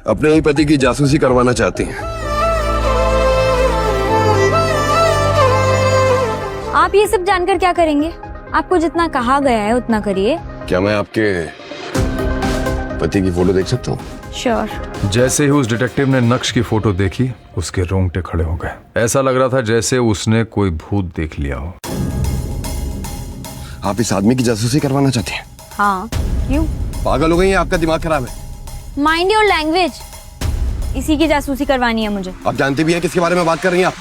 अपने ही पति की जासूसी करवाना चाहती हैं। आप ये सब जानकर क्या करेंगे? आपको जितना कहा गया है उतना करिए। क्या मैं आपके पति की फोटो देख सकता हूँ? श्योर। जैसे ही उस डिटेक्टिव ने नक्श की फोटो देखी, उसके रोंगटे खड़े हो गए। ऐसा लग रहा था जैसे उसने कोई भूत देख लिया हो। आप इस आदमी की जासूसी करवाना चाहती हैं? हाँ, क्यों? पागल हो गई हैं? आपका दिमाग खराब है। Mind your language. इसी की जासूसी करवानी है मुझे। आप जानते भी हैं किसके बारे में बात कर रही हैं आप?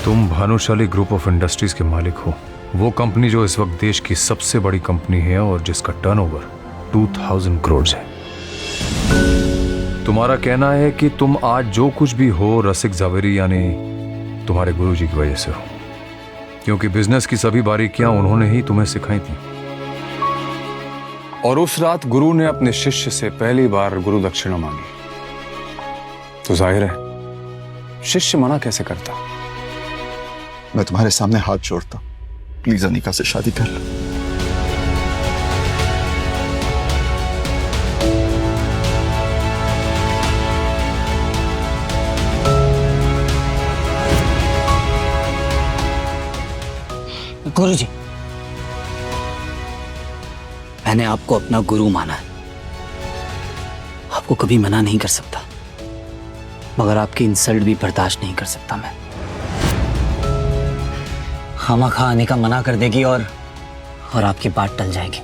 तुम भानुशाली ग्रुप ऑफ इंडस्ट्रीज के मालिक हो। वो कंपनी जो इस वक्त देश की सबसे बड़ी कंपनी है और जिसका टर्नओवर 2000 करोड़ है। तुम्हारा कहना है कि तुम आज जो कुछ भी हो रसिक जावेरी यानी तुम्हारे गुरुजी की वजह से हो, क्योंकि बिजनेस की सभी बारीकियां उन्होंने ही तुम्हें सिखाई थी। और उस रात गुरु ने अपने शिष्य से पहली बार गुरु दक्षिणा मांगी, तो जाहिर है शिष्य मना कैसे करता। मैं तुम्हारे सामने हाथ जोड़ता, प्लीज अनिका से शादी कर लो। गुरुजी, मैंने आपको अपना गुरु माना है, आपको कभी मना नहीं कर सकता, मगर आपकी इंसल्ट भी बर्दाश्त नहीं कर सकता मैं। खामखा अनिका मना कर देगी और आपकी बात टल जाएगी।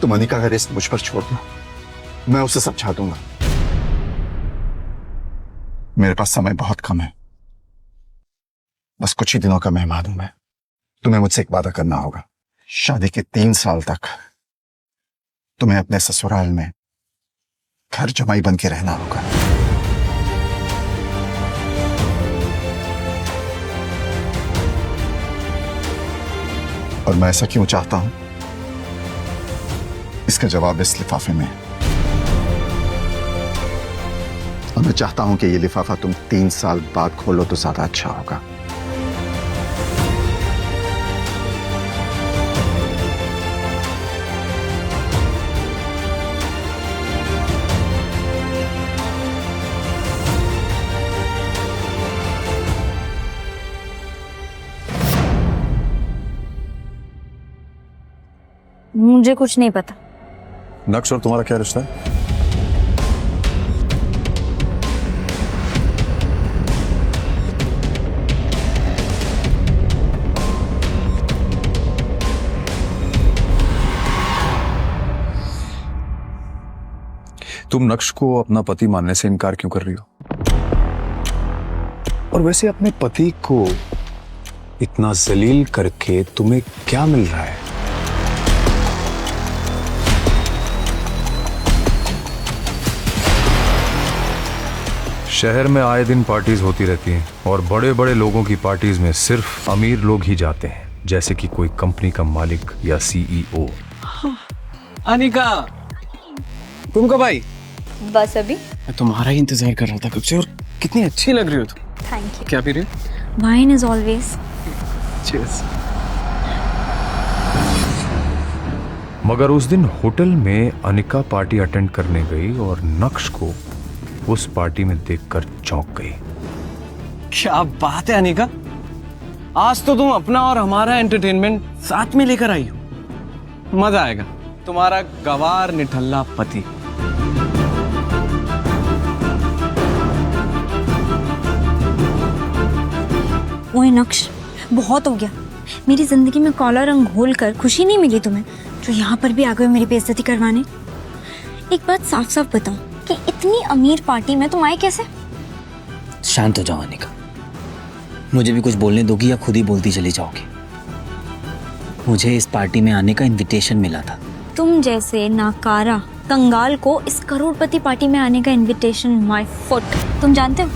तुम अनिका का रिस्क मुझ पर छोड़ दो, मैं उसे समझा दूंगा। मेरे पास समय बहुत कम है, बस कुछ ही दिनों का मेहमान हूं मैं। तुम्हें मुझसे एक वादा करना होगा, शादी के 3 साल तक तुम्हें अपने ससुराल में घर जमाई बन के रहना होगा। और मैं ऐसा क्यों चाहता हूं, इसका जवाब इस लिफाफे में है। और मैं चाहता हूं कि ये लिफाफा तुम 3 साल बाद खोलो तो ज्यादा अच्छा होगा। मुझे कुछ नहीं पता। नक्श और तुम्हारा क्या रिश्ता है? तुम नक्श को अपना पति मानने से इनकार क्यों कर रही हो? और वैसे अपने पति को इतना जलील करके तुम्हें क्या मिल रहा है? शहर में आए दिन पार्टीज होती रहती हैं और बड़े बड़े लोगों की पार्टीज में सिर्फ अमीर लोग ही जाते हैं, जैसे कि कोई कंपनी का मालिक या सीईओ। अनिका, तुम कब आई? बस अभी। मैं तुम्हारा ही इंतजार कर रहा था कब से, और कितनी अच्छी लग रही हो तुम। Thank you. क्या पी रही हो? Wine is always. चीयर्स। मगर उस दिन होटल में अनिका पार्टी अटेंड करने गई और नक्श को उस पार्टी में देखकर चौंक गई। क्या बात है अनिका, आज तो तुम अपना और हमारा एंटरटेनमेंट साथ में लेकर आई हो। मजा आएगा। तुम्हारा गवार निठल्ला पति। ओए नक्श, बहुत हो गया। मेरी जिंदगी में काला रंग घोल कर खुशी नहीं मिली तुम्हें, जो यहाँ पर भी आ गए मेरी बेइज्जती करवाने। एक बात साफ साफ बताओ कि इतनी अमीर पार्टी में तुम आए कैसे? शांत हो जाओ अनिका, मुझे भी कुछ बोलने दोगी या खुद ही बोलती चली जाओगी? मुझे इस पार्टी में आने का इनविटेशन मिला था। तुम जैसे नाकारा कंगाल को इस करोड़पति पार्टी में आने का इनविटेशन माय फुट। तुम जानते हो,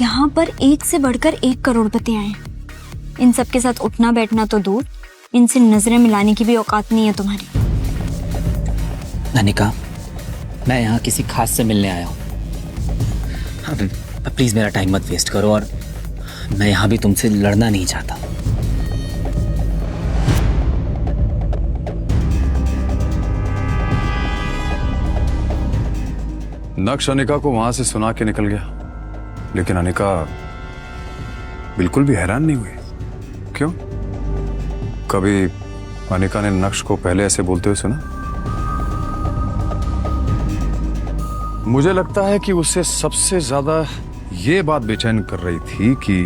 यहाँ पर एक से बढ़कर एक करोड़पति आए। इन सब के साथ उठना बैठना तो दूर, इनसे नजरें मिलाने की भी औकात नहीं है तुम्हारी। अनिका, मैं यहाँ किसी खास से मिलने आया हूँ। प्लीज मेरा टाइम मत वेस्ट करो, और मैं यहाँ भी तुमसे लड़ना नहीं चाहता। नक्श अनिका को वहां से सुना के निकल गया, लेकिन अनिका बिल्कुल भी हैरान नहीं हुई। क्यों? कभी अनिका ने नक्श को पहले ऐसे बोलते हुए सुना? मुझे लगता है कि उसे सबसे ज्यादा ये बात बेचैन कर रही थी कि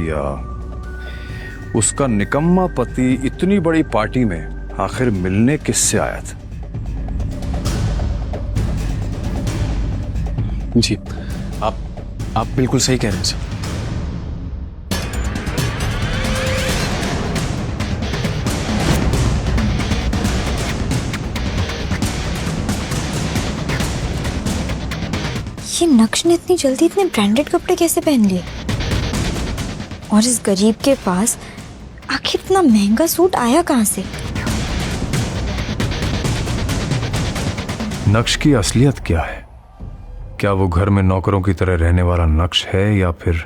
उसका निकम्मा पति इतनी बड़ी पार्टी में आखिर मिलने किससे आया था। जी, आप बिल्कुल सही कह रहे हैं सर। ये नक्श ने इतनी जल्दी इतने ब्रांडेड कपड़े कैसे पहन लिए? और इस गरीब के पास आखिर इतना महंगा सूट आया कहां से? नक्श की असलियत क्या है? क्या वो घर में नौकरों की तरह रहने वाला नक्श है, या फिर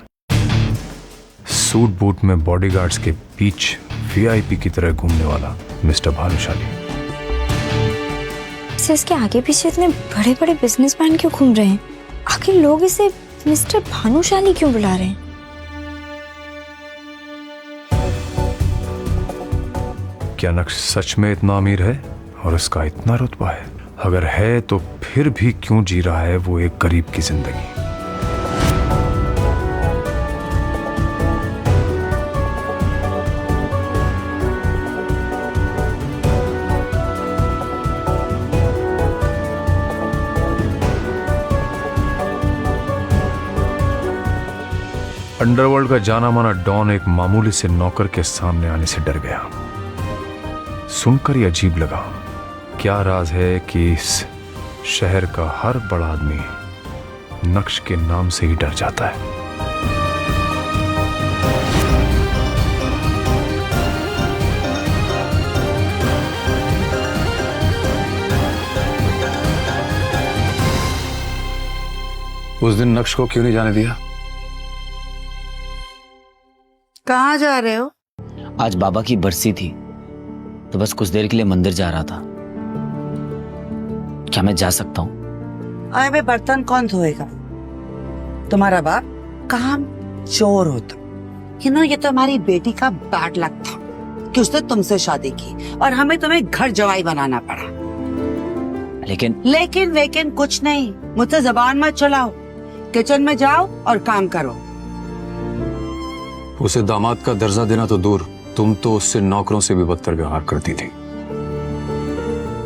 सूट बूट में बॉडीगार्ड्स के बीच वीआईपी की तरह घूमने वाला मिस्टर भानुशाली? इसके आगे पीछे इतने बड़े बड़े बिजनेसमैन क्यों घूम रहे हैं? आखिर लोग इसे मिस्टर भानुशाली क्यों बुला रहे हैं? क्या नक्श सच में इतना अमीर है और उसका इतना रुतबा है? अगर है तो फिर भी क्यों जी रहा है वो एक गरीब की जिंदगी? अंडरवर्ल्ड का जाना माना डॉन एक मामूली से नौकर के सामने आने से डर गया। सुनकर ही अजीब लगा। क्या राज है कि इस शहर का हर बड़ा आदमी नक्श के नाम से ही डर जाता है? उस दिन नक्श को क्यों नहीं जाने दिया? कहाँ जा रहे हो? आज बाबा की बरसी थी तो बस कुछ देर के लिए मंदिर जा रहा था। क्या मैं जा सकता हूँ? अरे बर्तन कौन धोएगा? तुम्हारा बाप काम चोर होता। ये तो हमारी बेटी का बैड लक था कि उसने तुमसे शादी की और हमें तुम्हें घर जवाई बनाना पड़ा। लेकिन कुछ नहीं, मुझसे जबान मत चलाओ। किचन में जाओ और काम करो। उसे दामाद का दर्जा देना तो दूर, तुम तो उससे नौकरों से भी बदतर व्यवहार करती थी।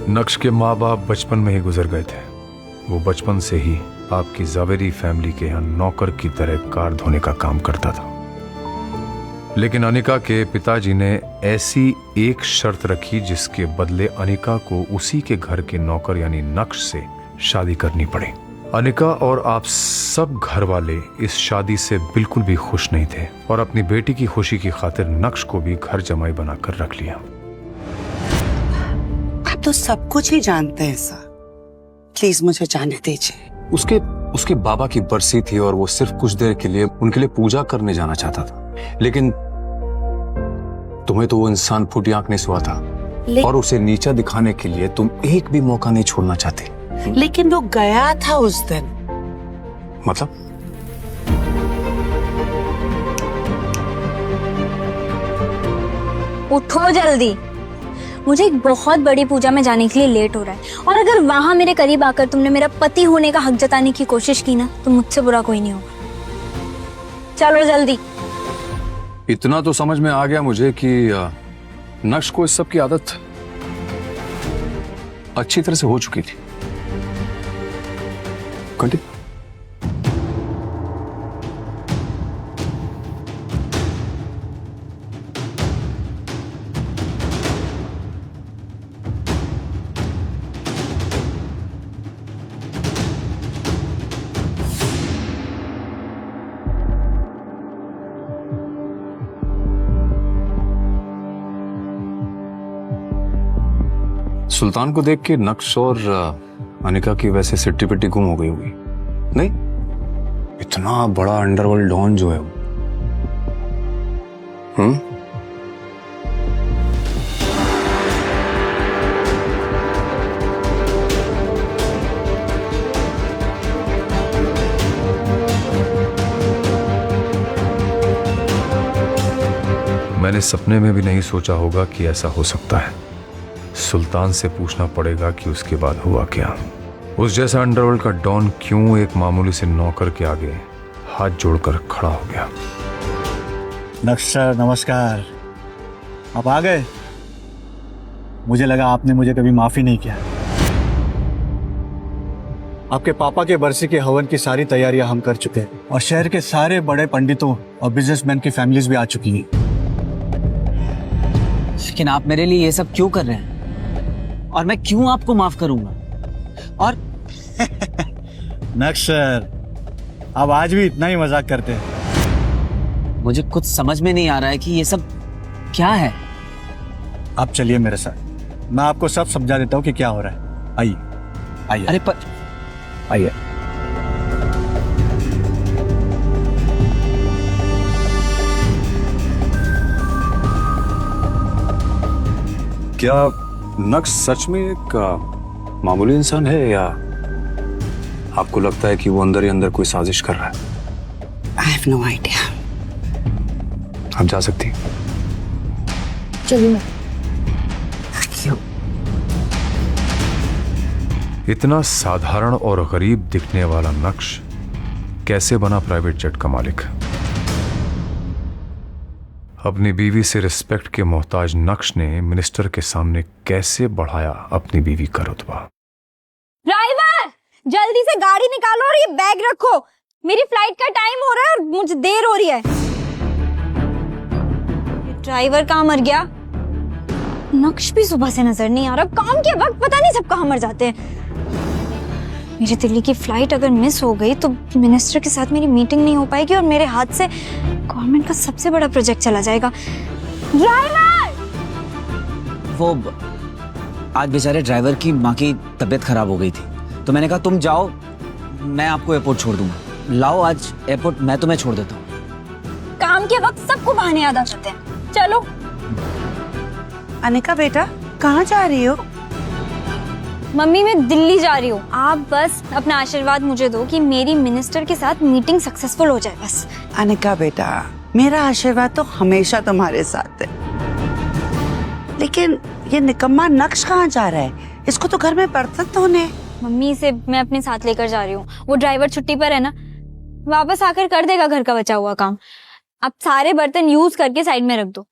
नक्श के माँ बाप बचपन में ही गुजर गए थे। वो बचपन से ही आपकी जावेरी फैमिली के यहाँ नौकर की तरह कार धोने का काम करता था। लेकिन अनिका के पिताजी ने ऐसी एक शर्त रखी जिसके बदले अनिका को उसी के घर के नौकर यानी नक्श से शादी करनी पड़ी। अनिका और आप सब घर वाले इस शादी से बिल्कुल भी खुश नहीं थे और अपनी बेटी की खुशी की खातिर नक्श को भी घर जमाई बनाकर रख लिया। आप तो सब कुछ ही जानते हैं सर, प्लीज मुझे जाने दीजिए। उसके बाबा की बरसी थी और वो सिर्फ कुछ देर के लिए उनके लिए पूजा करने जाना चाहता था, लेकिन तुम्हें तो वो इंसान फूटी आंख नहीं सुहा था और उसे नीचा दिखाने के लिए तुम एक भी मौका नहीं छोड़ना चाहते। लेकिन वो गया था उस दिन। मतलब? उठो जल्दी, मुझे एक बहुत बड़ी पूजा में जाने के लिए लेट हो रहा है और अगर वहां मेरे करीब आकर तुमने मेरा पति होने का हक जताने की कोशिश की ना तो मुझसे बुरा कोई नहीं होगा। चलो जल्दी। इतना तो समझ में आ गया मुझे कि नक्श को इस सब की आदत अच्छी तरह से हो चुकी थी। कंटिन्यू। सुल्तान को देख के नक्श और अनिका की वैसे सिट्टी पिट्टी गुम हो गई होगी। नहीं, इतना बड़ा अंडरवर्ल्ड डॉन जो है वो। मैंने सपने में भी नहीं सोचा होगा कि ऐसा हो सकता है। सुल्तान से पूछना पड़ेगा कि उसके बाद हुआ क्या। उस जैसा अंडरवर्ल्ड का डॉन क्यों एक मामूली से नौकर के आगे हाथ जोड़कर खड़ा हो गया। नक्श सर नमस्कार, आप आ गए। मुझे लगा आपने मुझे कभी माफी नहीं किया। आपके पापा के बरसी के हवन की सारी तैयारियां हम कर चुके हैं और शहर के सारे बड़े पंडितों और बिजनेसमैन की फैमिलीज भी आ चुकी हैं। लेकिन आप मेरे लिए ये सब क्यों कर रहे हैं और मैं क्यों आपको माफ करूंगा? और नक्श सर, आप आज भी इतना ही मजाक करते हैं। मुझे कुछ समझ में नहीं आ रहा है कि ये सब क्या है। आप चलिए मेरे साथ, मैं आपको सब समझा देता हूँ कि क्या हो रहा है। आइए आइए। अरे पर आइए। क्या नक्श सच में एक मामूली इंसान है या आपको लगता है कि वो अंदर ही अंदर कोई साजिश कर रहा है? I have no idea. आप जा सकती हैं। चलिए। इतना साधारण और गरीब दिखने वाला नक्श कैसे बना प्राइवेट जेट का मालिक? अपनी बीवी से रिस्पेक्ट के मोहताज नक्श ने मिनिस्टर के सामने कैसे बढ़ाया अपनी बीवी का रुतबा? ड्राइवर, जल्दी से गाड़ी निकालो और ये बैग रखो। मेरी फ्लाइट का टाइम हो रहा है और मुझे देर हो रही है। ड्राइवर कहाँ मर गया? नक्श भी सुबह से नजर नहीं आ रहा। काम के वक्त पता नहीं सब कहाँ मर जाते हैं। मेरी दिल्ली की फ्लाइट अगर मिस हो गई तो मिनिस्टर के साथ मेरी मीटिंग नहीं हो पाएगी और मेरे हाथ से गवर्नमेंट का सबसे बड़ा प्रोजेक्ट चला जाएगा। ड्राइवर! वो आज बेचारे ड्राइवर की माँ की तबीयत खराब हो गई थी, तो मैंने कहा तुम जाओ, मैं आपको एयरपोर्ट छोड़ दूंगा। लाओ आज एयरपोर्ट मैं तुम्हें छोड़ देता हूँ। काम के वक्त सबको बहाने याद आ जाते हैं। चलो। अनिका बेटा, कहाँ जा रही हो? मम्मी, मैं दिल्ली जा रही हूँ। आप बस अपना आशीर्वाद मुझे दो कि मेरी मिनिस्टर के साथ मीटिंग सक्सेसफुल हो जाए बस। अनिका बेटा, मेरा आशीर्वाद तो हमेशा तुम्हारे साथ है। लेकिन ये निकम्मा नक्श कहाँ जा रहा है? इसको तो घर में बर्तन धोने। मम्मी, इसे मैं अपने साथ लेकर जा रही हूँ। वो ड्राइवर छुट्टी पर है ना, वापस आकर कर देगा घर का बचा हुआ काम। आप सारे बर्तन यूज करके साइड में रख दो,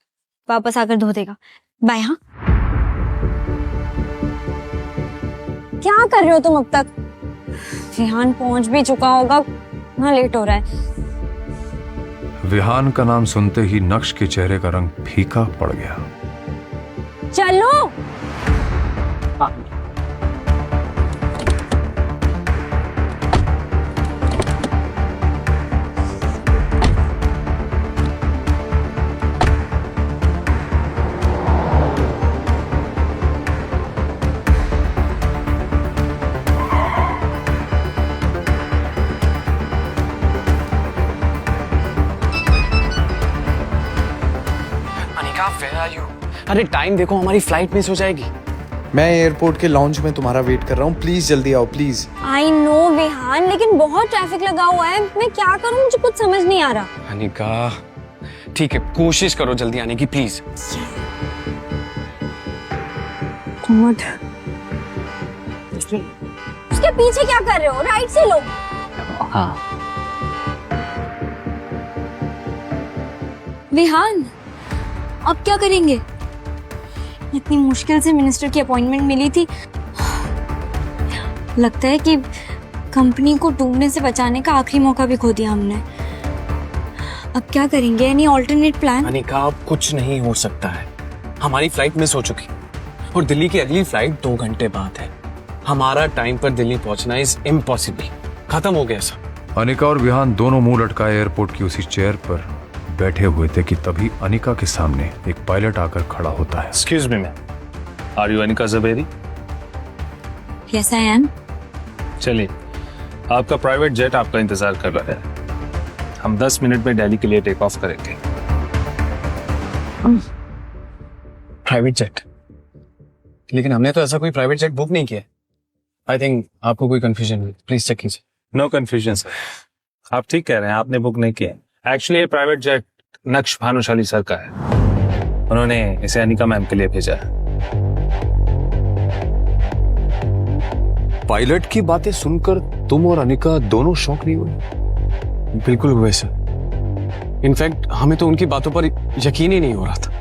वापस आकर धो देगा। बाय। हाँ, क्या कर रहे हो तुम अब तक? विहान पहुंच भी चुका होगा, ना लेट हो रहा है। विहान का नाम सुनते ही नक्श के चेहरे का रंग फीका पड़ गया। चलो। अरे टाइम देखो, हमारी फ्लाइट मिस हो जाएगी। मैं एयरपोर्ट के लॉन्च में तुम्हारा वेट कर रहा हूँ, प्लीज जल्दी आओ प्लीज। आई नो विहान, लेकिन बहुत ट्रैफिक लगा हुआ है। मैं क्या करूं, मुझे कुछ समझ नहीं आ रहा। अनिका ठीक है, कोशिश करो जल्दी आने की प्लीज। उसके पीछे क्या कर रहे हो? राइट से लो। हाँ विहान, अब क्या करेंगे? इतनी मुश्किल से मिनिस्टर की अपॉइंटमेंट मिली थी। लगता है कि कंपनी को डूबने से बचाने का आखिरी मौका भी खो दिया हमने। अब क्या करेंगे? Any alternate plan? अनिका, अब कुछ नहीं हो सकता है। हमारी फ्लाइट मिस हो चुकी और दिल्ली की अगली फ्लाइट 2 घंटे बाद है। हमारा टाइम पर दिल्ली पहुंचना इज इम्पॉसिबल। खत्म हो गया सब। अनिका और विहान दोनों मुंह लटकाए एयरपोर्ट की उसी चेयर पर बैठे हुए थे कि तभी अनिका के सामने एक पायलट आकर खड़ा होता है। Excuse me, ma'am. Are you Anika Zaveri? Yes, I am. चलिए, आपका प्राइवेट जेट आपका इंतजार कर रहा है। हम 10 मिनट में दिल्ली के लिए टेक ऑफ करेंगे। Private jet? लेकिन हमने तो ऐसा कोई प्राइवेट जेट बुक नहीं किया। आई थिंक आपको कोई कंफ्यूजन हुई, प्लीज चेक कीजिए। नो कंफ्यूजन सर, आप ठीक कह रहे हैं, आपने बुक नहीं किया। एक्चुअली ये प्राइवेट जेट नक्श भानुशाली सर का है। उन्होंने इसे अनिका मैम के लिए भेजा है। पायलट की बातें सुनकर तुम और अनिका दोनों शॉक नहीं हुए? बिल्कुल हुए सर। इनफैक्ट हमें तो उनकी बातों पर यकीन ही नहीं हो रहा था।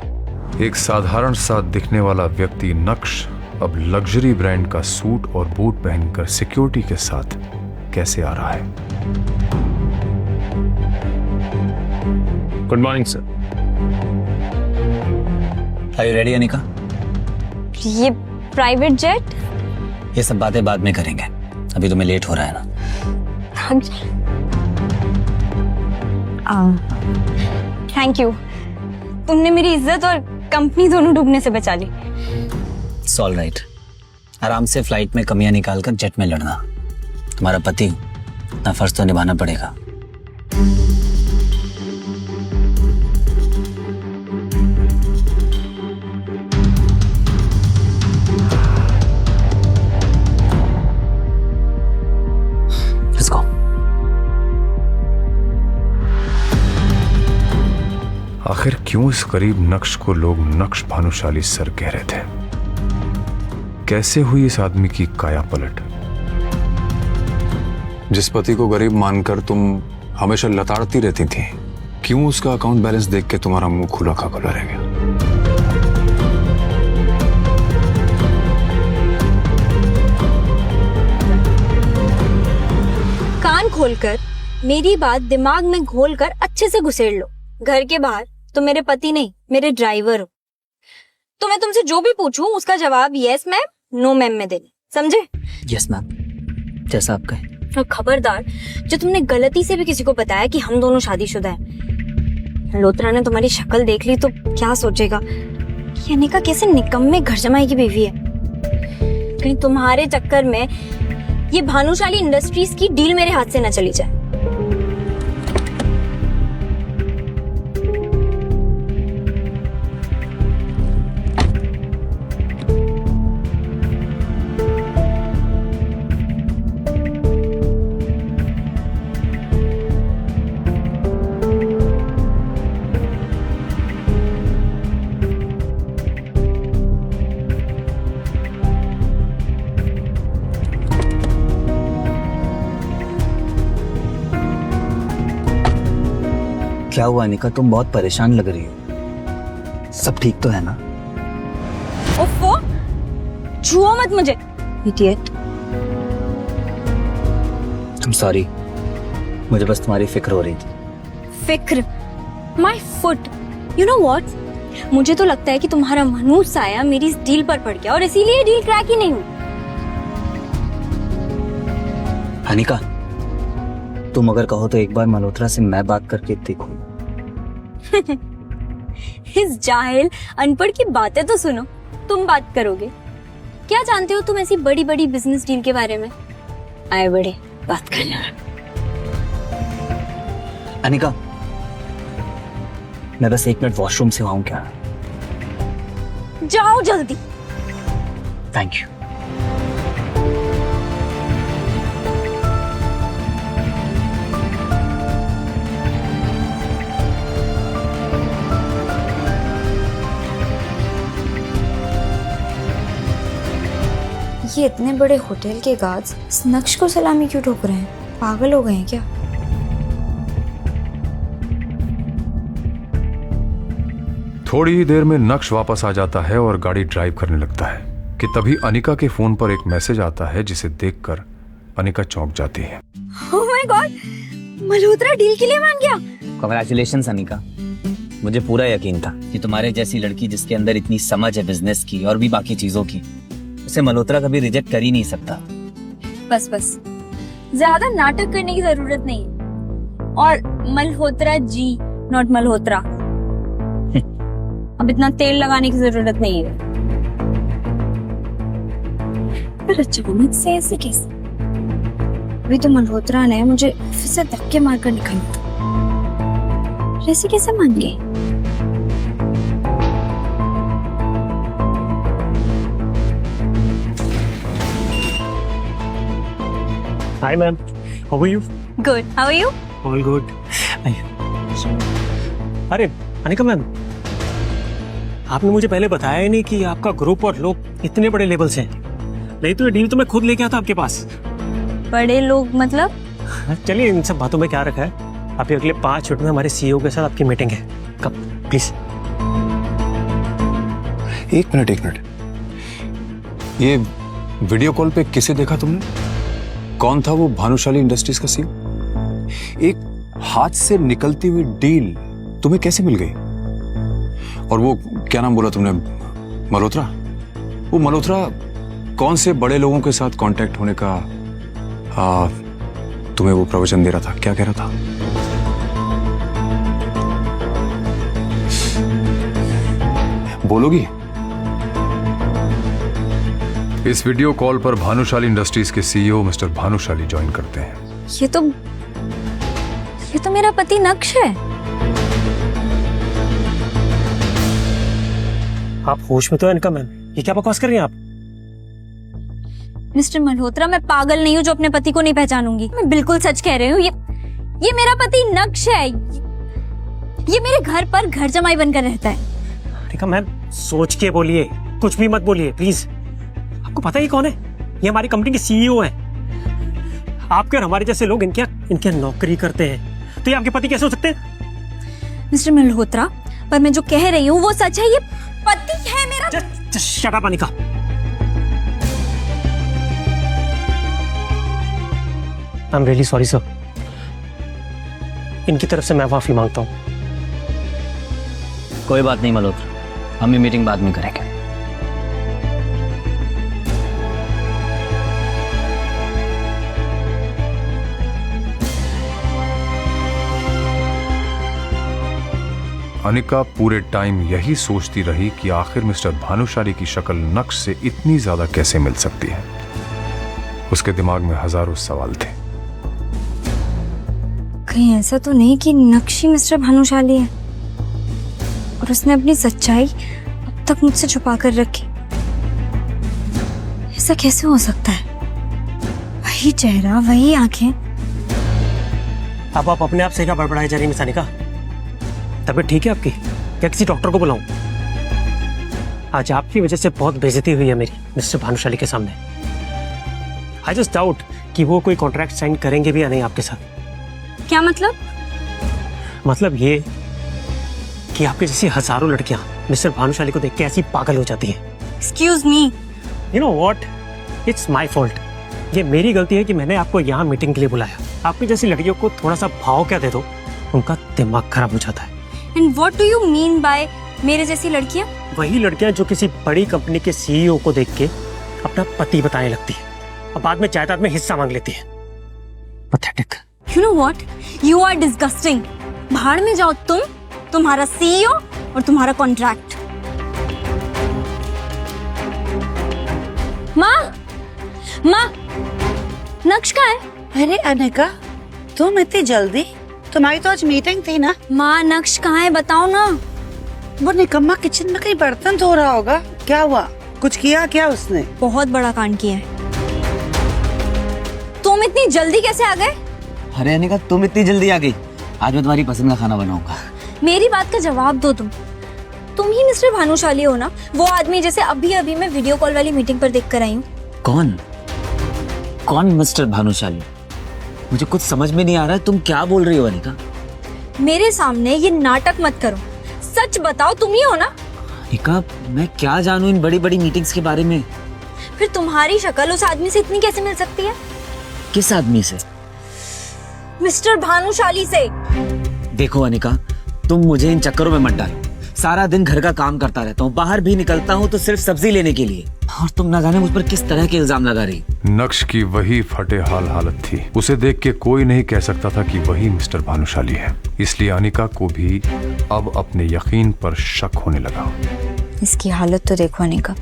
एक साधारण सा दिखने वाला व्यक्ति नक्श अब लग्जरी ब्रांड का सूट और बूट पहनकर सिक्योरिटी के साथ कैसे आ रहा है? Good morning sir. Are you ready Anika? ये प्राइवेट जेट? ये सब बातें बाद में करेंगे, अभी तुम्हें लेट हो रहा है ना। थैंक यू, तुमने मेरी इज्जत और कंपनी दोनों डूबने से बचा ली। It's all right. आराम से फ्लाइट में कमियां निकालकर जेट में लड़ना। तुम्हारा पति हूं, अपना फर्ज तो निभाना पड़ेगा। Let's go. आखिर क्यों इस गरीब नक्श को लोग नक्श भानुशाली सर कह रहे थे? कैसे हुई इस आदमी की काया पलट? जिस पति को गरीब मानकर तुम हमेशा लताड़ती रहती थी, क्यों उसका अकाउंट बैलेंस देख के तुम्हारा मुंह खुला का खुला रह गया? कान खोलकर मेरी बात दिमाग में घोलकर अच्छे से घुसेड़ लो। घर के बाहर तो मेरे पति नहीं, मेरे ड्राइवर हो। तो मैं तुमसे जो भी पूछूं उसका जवाब यस मैम, नो मैम में देना, समझे? यस मैम, जैसा आप कहें। और खबरदार, जो तुमने गलती से भी किसी को बताया कि हम दोनों शादीशुदा हैं, मल्होत्रा ने तुम्हारी शक्ल देख ली तो क्या सोचेगा कि अनिका कैसे निकम्मे घर जमाई की बीवी है। कहीं तुम्हारे चक्कर में ये भानुशाली इंडस्ट्रीज की डील मेरे हाथ से न चली जाए। क्या हुआ अनिका, तुम बहुत परेशान लग रही हो। सब ठीक तो है ना? ओफो, छुओ मत मुझे, इडियट। सॉरी, मुझे बस तुम्हारी फिक्र हो रही थी। फिक्र? My foot. You know what, मुझे तो लगता है कि तुम्हारा मनूस साया मेरी इस डील पर पड़ गया और इसीलिए डील क्रैक ही नहीं हुई। अनिका, तुम अगर कहो तो एक बार मल्होत्रा से मैं बात करके देखूं। इस जाहिल अनपढ़ की बातें तो सुनो, तुम बात करोगे? क्या जानते हो तुम ऐसी बड़ी बड़ी बिजनेस डील के बारे में? आए बड़े बात करना। अनिका, मैं बस 1 मिनट वॉशरूम से आऊं क्या? जाओ जल्दी। Thank you. ये इतने बड़े होटल के गार्ड्स इस नक्श को सलामी क्यों ठोक रहे हैं? पागल हो गए हैं क्या? थोड़ी ही देर में नक्श वापस आ जाता है और गाड़ी ड्राइव करने लगता है कि तभी अनिका के फोन पर एक मैसेज आता है जिसे देखकर अनिका चौंक जाती है। Oh my God, Malhotra deal के लिए मान गया। कांग्रेचुलेशंस अनिका, मुझे पूरा यकीन था कि तुम्हारे जैसी लड़की जिसके अंदर इतनी समझ है बिजनेस की और भी बाकी चीजों की, उसे मल्होत्रा कभी रिजेक्ट कर ही नहीं सकता। बस बस, ज्यादा नाटक करने की जरूरत नहीं है। और मल्होत्रा जी, नॉट मल्होत्रा। अब इतना तेल लगाने की जरूरत नहीं है। पर अचानक से ऐसे कैसे? अभी तो मल्होत्रा ने मुझे फिर से धक्के मारकर निकाला था, ऐसे कैसे मान गए? Hi ma'am, how are you? Good. How are you? All good. अरे अनिका मैम, आपने मुझे पहले बताया ही नहीं कि आपका ग्रुप और लोग इतने बड़े लेवल से हैं। नहीं तो ये डील तो मैं खुद लेके आता आपके पास। बड़े लोग मतलब? चलिए इन सब बातों में क्या रखा है। अभी अगले 5 मिनट में हमारे सीईओ के साथ आपकी मीटिंग है। कब प्लीज। एक मिनट, ये वीडियो कॉल पे किसे देखा तुमने? कौन था वो भानुशाली इंडस्ट्रीज का सीईओ? एक हाथ से निकलती हुई डील तुम्हें कैसे मिल गई? और वो क्या नाम बोला तुमने, मल्होत्रा? वो मल्होत्रा कौन से बड़े लोगों के साथ कांटेक्ट होने का तुम्हें वो प्रवचन दे रहा था? क्या कह रहा था? बोलोगी? इस वीडियो कॉल पर भानुशाली इंडस्ट्रीज के सीईओ मिस्टर भानुशाली ज्वाइन करते हैं। ये तो मेरा पति नक्श है। आप होश में तो है इनका मैम? ये क्या बकवास कर रही हैं आप? मिस्टर मल्होत्रा, मैं पागल नहीं हूँ जो अपने पति को नहीं पहचानूंगी। मैं बिल्कुल सच कह रही हूँ। ये मेरा पति नक्श है। ये मेरे घर पर घर जमाई बनकर रहता है। देखा मैम, सोच के बोलिए, कुछ भी मत बोलिए प्लीज। आपको पता ही कौन है? ये हमारी कंपनी के सीईओ हैं। आपके और हमारे जैसे लोग इनके नौकरी करते हैं, तो ये आपके पति कैसे हो सकते हैं? मिस्टर मल्होत्रा, पर मैं जो कह रही हूँ वो सच है। ये पति है मेरा। Just shut up, Anika. I'm really sorry sir। इनकी तरफ से मैं माफी मांगता हूँ। कोई बात नहीं मल्होत्रा, हम ये मीटिंग बाद में करेंगे। अनिका पूरे टाइम यही सोचती रही कि आखिर मिस्टर भानुशाली की शक्ल नक्श से इतनी ज्यादा कैसे मिल सकती है। उसके दिमाग में हजारों सवाल थे। कहीं ऐसा तो नहीं कि नक्श ही मिस्टर भानुशाली है और उसने अपनी सच्चाई अब तक मुझसे छुपा कर रखी? ऐसा कैसे हो सकता है? वही चेहरा, वही आंखें। अब आप अपने आप से क्या बड़बड़ाई जा रही मिस अनिका? तबीयत ठीक है आपकी? क्या किसी डॉक्टर को बुलाऊं? आज आपकी वजह से बहुत बेइज्जती हुई है मेरी मिस्टर भानुशाली के सामने। आई जस्ट डाउट कि वो कोई कॉन्ट्रैक्ट साइन करेंगे भी या नहीं आपके साथ। क्या मतलब? मतलब ये कि आपके जैसी हजारों लड़कियां मिस्टर भानुशाली को देख के ऐसी पागल हो जाती हैं। Excuse me. You know what, it's my fault. ये मेरी गलती है कि मैंने आपको यहाँ मीटिंग के लिए बुलाया। आपकी जैसी लड़कियों को थोड़ा सा भाव क्या दे दो, उनका दिमाग खराब हो जाता है। And what do you mean by मेरे जैसी लड़कियां? वही लड़कियां जो किसी बड़ी कंपनी के सीईओ को देख के अपना पति बताने लगती है और बाद में जायदाद में हिस्सा मांग लेती है। Pathetic. You know what, you are disgusting. भाड़ में जाओ तुम, तुम्हारा सीईओ और तुम्हारा कॉन्ट्रैक्ट। माँ, नक्श कहाँ है? अरे अनिका, तुम इतनी जल्दी? तुम्हारी तो आज मीटिंग थी ना। माँ, नक्श कहाँ है बताओ ना। वो निकम्मा किचन में कहीं बर्तन धो रहा होगा। क्या हुआ? कुछ किया क्या उसने? बहुत बड़ा कांड किया है। तुम इतनी जल्दी कैसे आ गए? अरे अनिका, तुम इतनी जल्दी आ गई? आज मैं तुम्हारी पसंद का खाना बनाऊंगा। मेरी बात का जवाब दो। तुम ही मिस्टर भानुशाली हो ना? वो आदमी जैसे अभी मैं वीडियो कॉल वाली मीटिंग पर देख कर आई हूँ। कौन मिस्टर भानुशाली? मुझे कुछ समझ में नहीं आ रहा है, तुम क्या बोल रही हो अनिका? मेरे सामने ये नाटक मत करो, सच बताओ तुम ही हो ना? अनिका, मैं क्या जानूं इन बड़ी बड़ी मीटिंग्स के बारे में? फिर तुम्हारी शक्ल उस आदमी से इतनी कैसे मिल सकती है? किस आदमी से? मिस्टर भानुशाली से। देखो अनिका, तुम मुझे इन चक्करों में मत डालो। सारा दिन घर का काम करता रहता हूँ, बाहर भी निकलता हूँ तो सिर्फ सब्जी लेने के लिए, और तुम ना जाने मुझ पर किस तरह के इल्जाम लगा रही। नक्श की वही फटे हाल हालत थी। उसे देख के कोई नहीं कह सकता था कि वही मिस्टर भानुशाली है। इसलिए अनिका को भी अब अपने यकीन पर शक होने लगा। इसकी हालत तो देखो अनिका,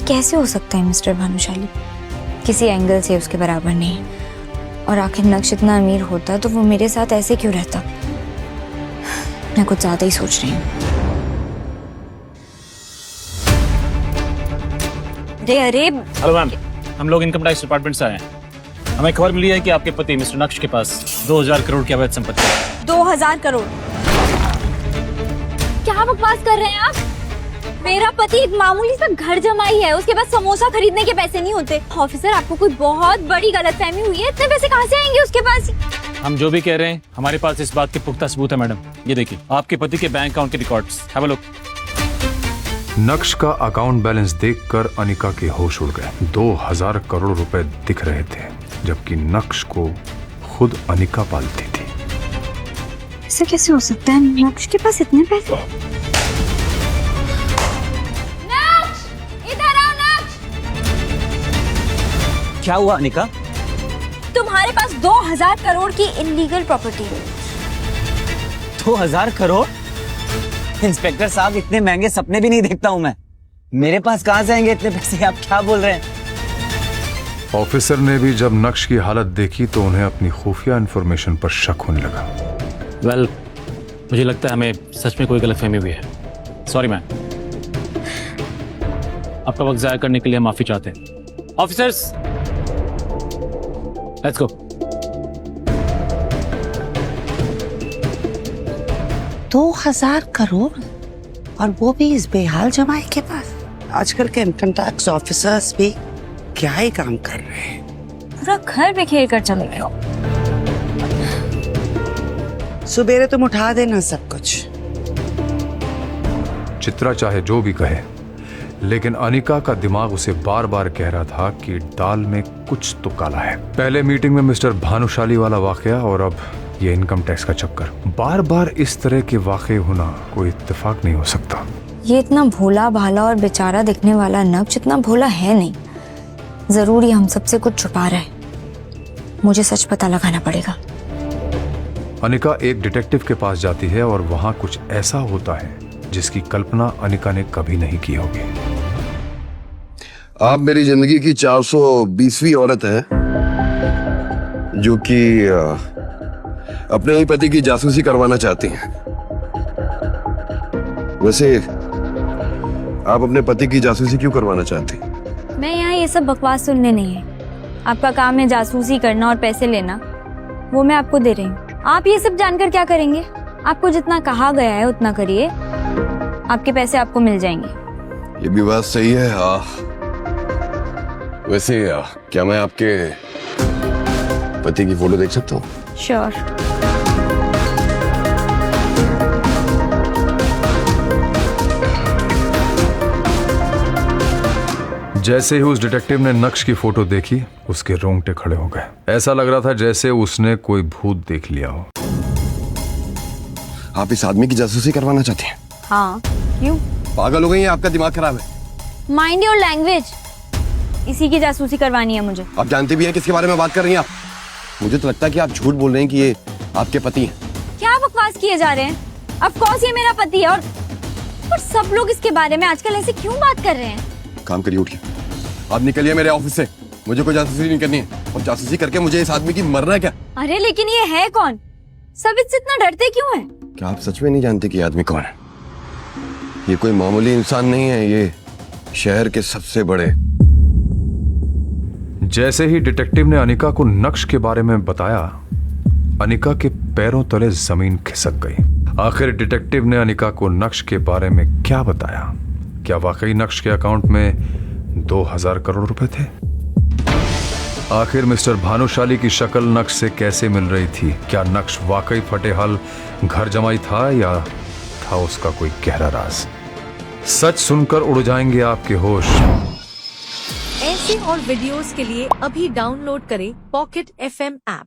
कैसे हो सकता है मिस्टर भानुशाली? किसी एंगल से उसके बराबर नहीं। और आखिर नक्श इतना अमीर होता तो वो मेरे साथ ऐसे क्यों रहता? मैं कुछ ज्यादा ही सोच रही हूँ। अरे हेलो मैम, हम लोग इनकम टैक्स डिपार्टमेंट से आए हैं। हमें खबर मिली है कि आपके पति मिस्टर नक्श के पास 2000 करोड़ की अवैध संपत्ति है। 2000 करोड़? क्या बकवास कर रहे हैं आप? मेरा पति एक मामूली सा घर जमाई है, उसके पास समोसा खरीदने के पैसे नहीं होते। ऑफिसर, आपको कोई बहुत बड़ी गलतफहमी हुई है। इतने पैसे कहाँ से आएंगे उसके पास? हम जो भी कह रहे हैं, हमारे पास इस बात के पुख्ता सबूत है मैडम। ये देखिए, आपके पति के बैंक अकाउंट के रिकॉर्ड्स। Have a look. नक्श का अकाउंट बैलेंस देखकर अनिका के होश उड़ गए। 2000 करोड़ रुपए दिख रहे थे, जबकि नक्श को खुद अनिका पालती थी। ऐसा कैसे हो सकता है? नक्श के पास इतने पैसे? नक्श, इधर आओ नक्श। क्या हुआ अनिका? तुम्हारे पास 2000 करोड़ की इनलीगल प्रॉपर्टी है। 2000 करोड़? इंस्पेक्टर साहब, इतने महंगे सपने भी नहीं देखता हूँ मैं। मेरे पास कहाँ से आएंगे इतने पैसे? आप क्या बोल रहे हैं? ऑफिसर ने भी जब नक्श की हालत देखी तो उन्हें अपनी खुफिया इंफॉर्मेशन पर शक होने लगा। वेल, मुझे लगता है हमें सच में कोई गलतफहमी हुई है। सॉरी मैम, आपका वक्त जाया करने के लिए माफी चाहते हैं। Officers, let's go. 2000 करोड़, और वो भी इस बेहाल जमाई के पास। आजकल के इनकम टैक्स ऑफिसर्स भी क्या ही काम कर रहे हैं। पूरा घर बिखेर कर चले गए हो। सुबेरे तुम उठा देना सब कुछ। चित्रा चाहे जो भी कहे, लेकिन अनिका का दिमाग उसे बार बार कह रहा था कि दाल में कुछ तो काला है। पहले मीटिंग में मिस्टर भानुशाली वाला वाकया, और अब ये इनकम टैक्स का चक्कर। बार बार इस तरह के वाकये होना कोई इत्तेफाक नहीं हो सकता। ये इतना भोला भाला और बेचारा दिखने वाला नक्श इतना भोला है नहीं। जरूर ये हम सबसे कुछ छुपा रहा है। मुझे सच पता लगाना पड़ेगा। अनिका एक डिटेक्टिव के पास जाती है और वहां कुछ ऐसा होता है जिसकी कल्पना अनिका ने कभी नहीं की होगी। आप मेरी जिंदगी की 420वीं औरत है जो कि अपने ही पति की जासूसी करवाना चाहती हैं। वैसे आप अपने पति की जासूसी क्यों करवाना चाहती हैं? मैं यहाँ ये सब बकवास सुनने नहीं है। आपका काम है जासूसी करना और पैसे लेना, वो मैं आपको दे रही हूँ। आप ये सब जानकर क्या करेंगे? आपको जितना कहा गया है उतना करिए, आपके पैसे आपको मिल जाएंगे। ये भी बात सही है। वैसे क्या मैं आपके पति की फोटो देख सकता हूँ? श्योर। जैसे ही उस डिटेक्टिव ने नक्श की फोटो देखी, उसके रोंगटे खड़े हो गए। ऐसा लग रहा था जैसे उसने कोई भूत देख लिया हो। आप इस आदमी की जासूसी करवाना चाहती हैं? हाँ, क्यों? पागल हो गई हैं? आपका दिमाग खराब है। Mind your language. इसी की जासूसी करवानी है मुझे। आप जानते भी हैं किसके बारे में बात कर रही हैं आप? मुझे तो लगता है कि आप झूठ बोल रहे हैं कि ये आपके पति हैं। क्या बकवास किए जा रहे हैं? ऑफ कोर्स ये मेरा पति है, और सब लोग इसके बारे में आजकल ऐसे क्यों बात कर रहे हैं? काम करिए, उठिए। आप निकलिए मेरे ऑफिस से। मुझे कोई जासूसी नहीं करनी है, और जासूसी करके मुझे इस आदमी की मरना है क्या? अरे लेकिन ये है कौन? सब इससे इतना डरते क्यों हैं? क्या आप सच में नहीं जानते कि ये आदमी कौन है? ये कोई मामूली इंसान नहीं है, ये शहर के सबसे बड़े। जैसे ही डिटेक्टिव ने अनिका को नक्श के बारे में बताया, अनिका के पैरों तले जमीन खिसक गई। आखिर डिटेक्टिव ने अनिका को नक्श के बारे में क्या बताया? क्या वाकई नक्श के अकाउंट में 2000 करोड़ रुपए थे? आखिर मिस्टर भानुशाली की शक्ल नक्श से कैसे मिल रही थी? क्या नक्श वाकई फटेहाल घर जमाई था, या था उसका कोई गहरा राज? सच सुनकर उड़ जाएंगे आपके होश। ऐसे और वीडियोस के लिए अभी डाउनलोड करें पॉकेट FM ऐप।